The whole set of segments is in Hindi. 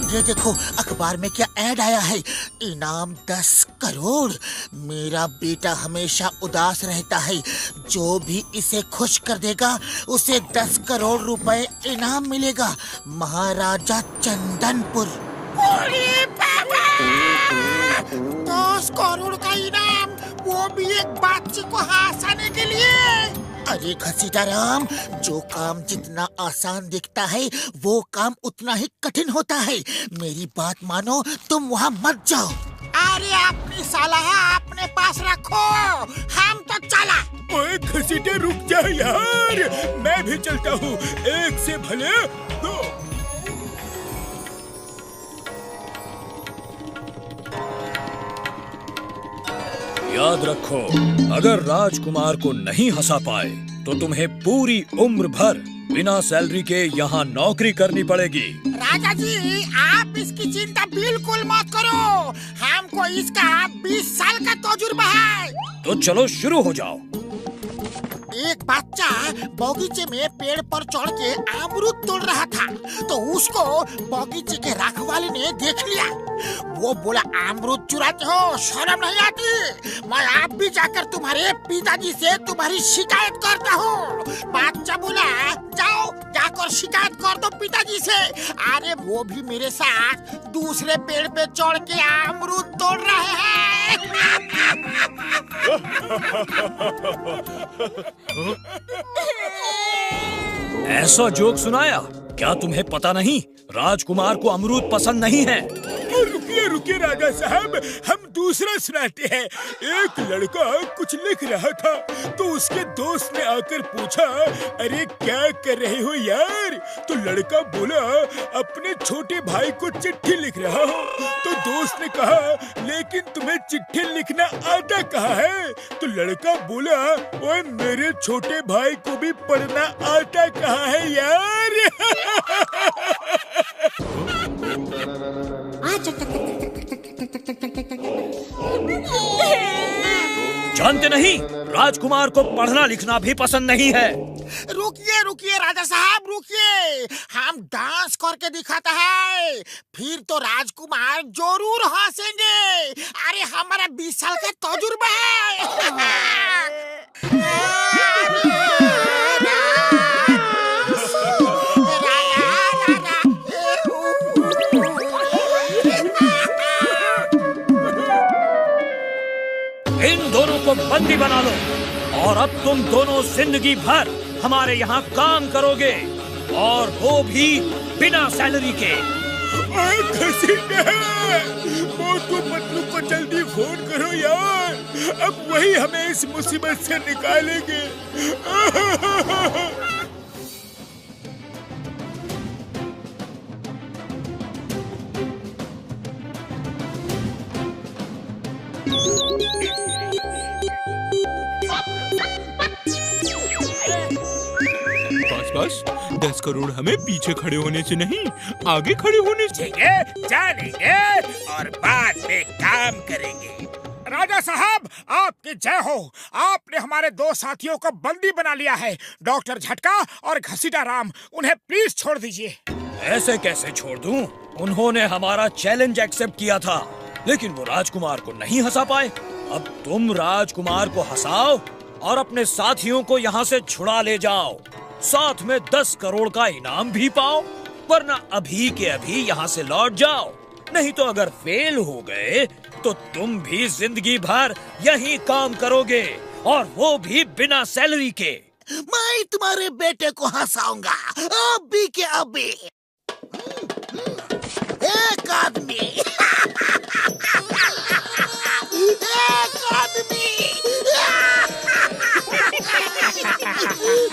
ये देखो अखबार में क्या ऐड आया है, इनाम 10 करोड़। मेरा बेटा हमेशा उदास रहता है, जो भी इसे खुश कर देगा उसे 10 करोड़ रुपए इनाम मिलेगा। महाराजा चंदनपुर। 10 करोड़ का इनाम, वो भी एक बच्चे को हंसाने के लिए। अरे घसीटाराम, जो काम जितना आसान दिखता है वो काम उतना ही कठिन होता है। मेरी बात मानो, तुम वहाँ मत जाओ। अरे अपनी सलाह अपने पास रखो, हम तो चला। ओए घसीटे रुक जा यार, मैं भी चलता हूँ। एक से भले दो। याद रखो, अगर राजकुमार को नहीं हंसा पाए तो तुम्हें पूरी उम्र भर बिना सैलरी के यहाँ नौकरी करनी पड़ेगी। राजा जी, आप इसकी चिंता बिल्कुल मत करो, हमको इसका 20 साल का तजुर्बा है। तो चलो शुरू हो जाओ। एक बच्चा बगीचे में पेड़ पर चढ़ के अमरूद तोड़ रहा था, तो उसको बगीचे के रखवाले ने देख लिया। वो बोला, अमरूद चुराते हो, शर्म नहीं आती? मैं आप भी जाकर तुम्हारे पिताजी से तुम्हारी शिकायत करता हूँ। बच्चा बोला, जाओ जाकर शिकायत कर दो पिताजी से। अरे वो भी मेरे साथ दूसरे पेड़ पे चढ़ के अमरूद तोड़ रहे हैं। ऐसा जोक सुनाया? क्या तुम्हें पता नहीं, राजकुमार को अमरूद पसंद नहीं है। रुकिए रुकिए राजा साहब, हम दूसरा सुनाते हैं। एक लड़का कुछ लिख रहा था, तो उसके दोस्त ने आकर पूछा, अरे क्या कर रहे हो यार? तो लड़का बोला, अपने छोटे भाई को चिट्ठी लिख रहा हूँ। तो दोस्त ने कहा, लेकिन तुम्हें चिट्ठी लिखना आता कहाँ है? तो लड़का बोला, ओए मेरे छोटे भाई को भी पढ़ना आता कहाँ है यार? जानते नहीं, राजकुमार को पढ़ना लिखना भी पसंद नहीं है। रुकिए रुकिए राजा साहब, रुकिए, हम डांस करके दिखाता है, फिर तो राजकुमार जरूर हंसेंगे। अरे हमारा 20 साल का तजुर्बा है। इन दोनों को बंदी बना लो और अब तुम दोनों जिंदगी भर हमारे यहाँ काम करोगे, और वो भी बिना सैलरी के। मोटू पतलू को जल्दी फोन करो यार, अब वही हमें इस मुसीबत से निकालेंगे। बस 10 करोड़ हमें पीछे खड़े होने से नहीं, आगे खड़े होने से। ठीक है, जानेंगे और बाद में काम करेंगे। राजा साहब, आपकी जय हो। आपने हमारे 2 साथियों को बंदी बना लिया है, डॉक्टर झटका और घसीटा राम। उन्हें प्लीज छोड़ दीजिए। ऐसे कैसे छोड़ दूं? उन्होंने हमारा चैलेंज एक्सेप्ट किया था, लेकिन वो राजकुमार को नहीं हंसा पाए। अब तुम राजकुमार को हंसाओ और अपने साथियों को यहाँ से छुड़ा ले जाओ, साथ में 10 करोड़ का इनाम भी पाओ, वरना अभी के अभी यहाँ से लौट जाओ। नहीं तो अगर फेल हो गए तो तुम भी जिंदगी भर यही काम करोगे, और वो भी बिना सैलरी के। मैं तुम्हारे बेटे को हंसाऊंगा, अभी के अभी। एक आदमी एक आदमी,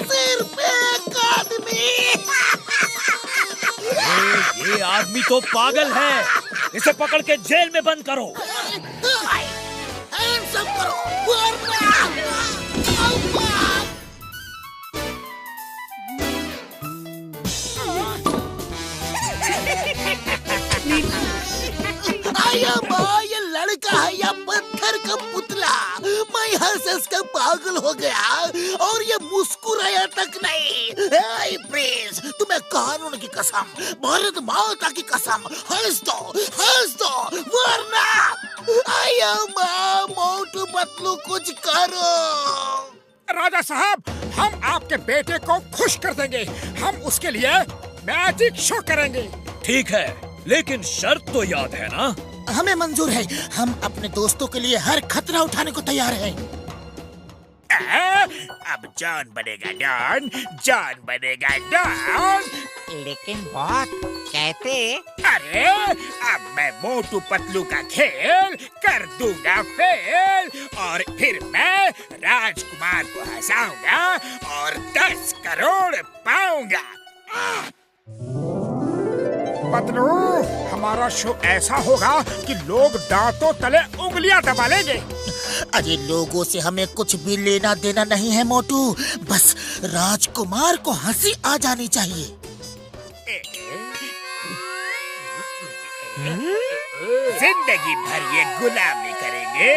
सिर्फ एक आदमी। ये आदमी तो पागल है, इसे पकड़ के जेल में बंद करो। सब करो, आया माँ, ये लड़का है या पत्थर का पुतला? मैं हंस हंस कर पागल हो गया और ये मुस्कुराया तक नहीं। हे प्रिंस, तुम्हें कानून की कसम, भारत माता की कसम, हंस दो वरना आया माँ मोटू पतलू कुछ करो। राजा साहब, हम आपके बेटे को खुश कर देंगे। हम उसके लिए मैजिक शो करेंगे। ठीक है, लेकिन शर्त तो याद है ना? हमें मंजूर है। हम अपने दोस्तों के लिए हर खतरा उठाने को तैयार हैं। अब जॉन बनेगा डॉन, जॉन बनेगा डॉन। लेकिन बॉस कैसे? अरे अब मैं मोटू पतलू का खेल कर दूंगा फेल, और फिर मैं राजकुमार को हंसाऊंगा और 10 करोड़ पाऊंगा। पतलू, हमारा शो ऐसा होगा कि लोग दांतों तले उंगलियां दबा लेंगे। अरे लोगों से हमें कुछ भी लेना देना नहीं है मोटू, बस राजकुमार को हंसी आ जानी चाहिए। जिंदगी भर ये गुलामी करेंगे,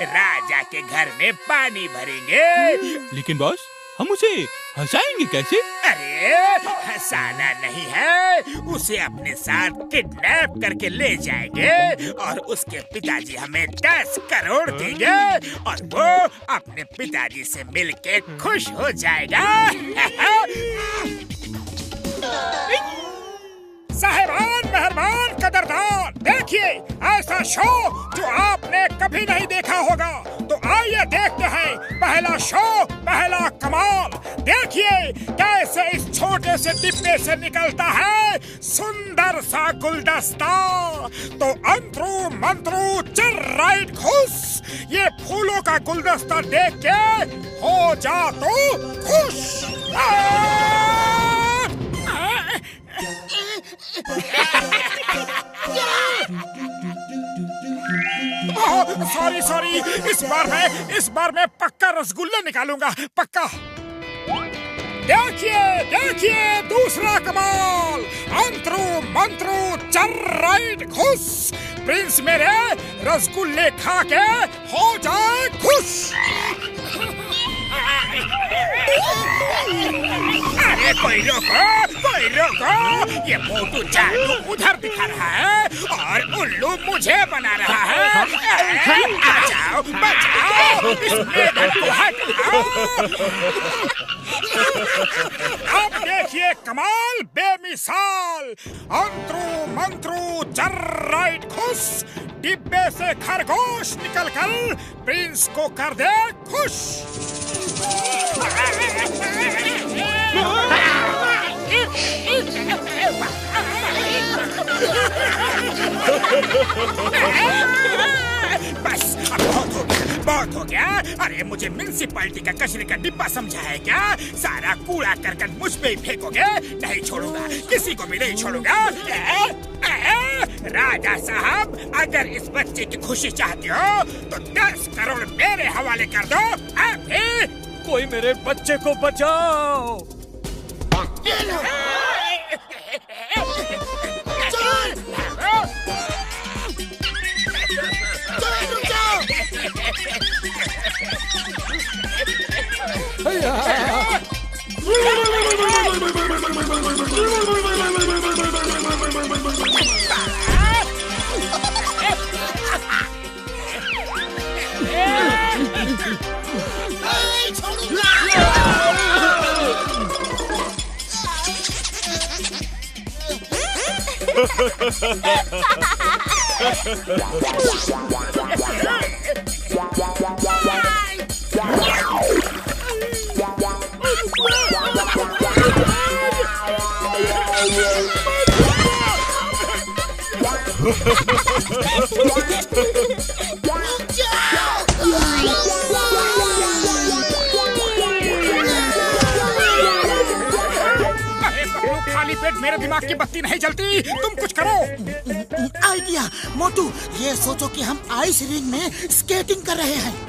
राजा के घर में पानी भरेंगे। लेकिन बॉस, हम उसे हंसाएंगे कैसे? अरे हंसाना नहीं है, उसे अपने साथ किडनैप करके ले जाएंगे और उसके पिताजी हमें 10 करोड़ देंगे और वो अपने पिताजी से मिलके खुश हो जाएगा। साहिबान, मेहरबान, कदरदान, देखिए ऐसा शो जो आपने कभी नहीं देखा होगा। तो आइए देखते हैं पहला शो, पहला कमाल। देखिए कैसे इस छोटे से डिब्बे से निकलता है सुंदर सा गुलदस्ता। तो अंतरू मंत्रू चल राइट खुश, ये फूलों का गुलदस्ता देख के हो जा तो खुश। सॉरी, इस बार मैं पक्का रसगुल्ला निकालूंगा, पक्का। देखिए दूसरा कमाल। अंतरू मंत्रू चल राइट खुश, प्रिंस मेरे रसगुल्ले खा के हो जाए खुश। अरे कोई रोको, ये मोटू जादू उधर दिखा रहा है और उल्लू मुझे बना रहा है। बचाओ, इस मेढक को हटाओ। अब देखिए कमाल बेमिसाल। अंतरू मंत्रू चल राइट खुश, डिब्बे से खरगोश निकलकर प्रिंस को कर दे खुश। बस अब बहुत हो गया। अरे मुझे म्युनिसिपैलिटी का कचरे का डिब्बा समझा है क्या? सारा कूड़ा करकट मुझ पे ही फेंकोगे? नहीं छोड़ूंगा, किसी को भी नहीं छोड़ूंगा। राजा साहब, अगर इस बच्चे की खुशी चाहते हो तो 10 करोड़ मेरे हवाले कर दो अभी। कोई मेरे बच्चे को बचाओ। खाली पेट मेरे दिमाग की बत्ती नहीं जलती, तुम कुछ करो। आइडिया मोटू, ये सोचो कि हम आइस रिंग में स्केटिंग कर रहे हैं।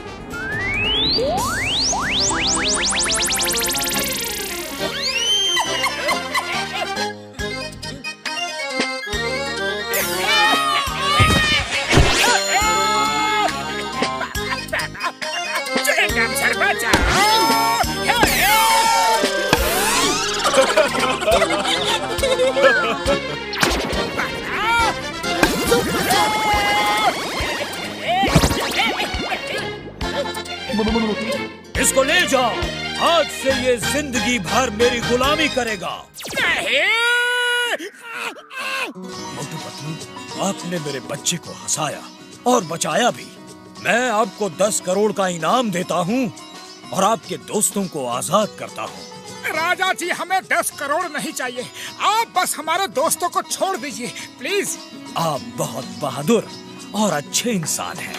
इसको ले जाओ, आज से ये जिंदगी भर मेरी गुलामी करेगा। मोटू पतलू, आपने मेरे बच्चे को हंसाया और बचाया भी। मैं आपको 10 करोड़ का इनाम देता हूँ और आपके दोस्तों को आजाद करता हूँ। राजा जी, हमें 10 करोड़ नहीं चाहिए, आप बस हमारे दोस्तों को छोड़ दीजिए प्लीज। आप बहुत बहादुर और अच्छे इंसान हैं।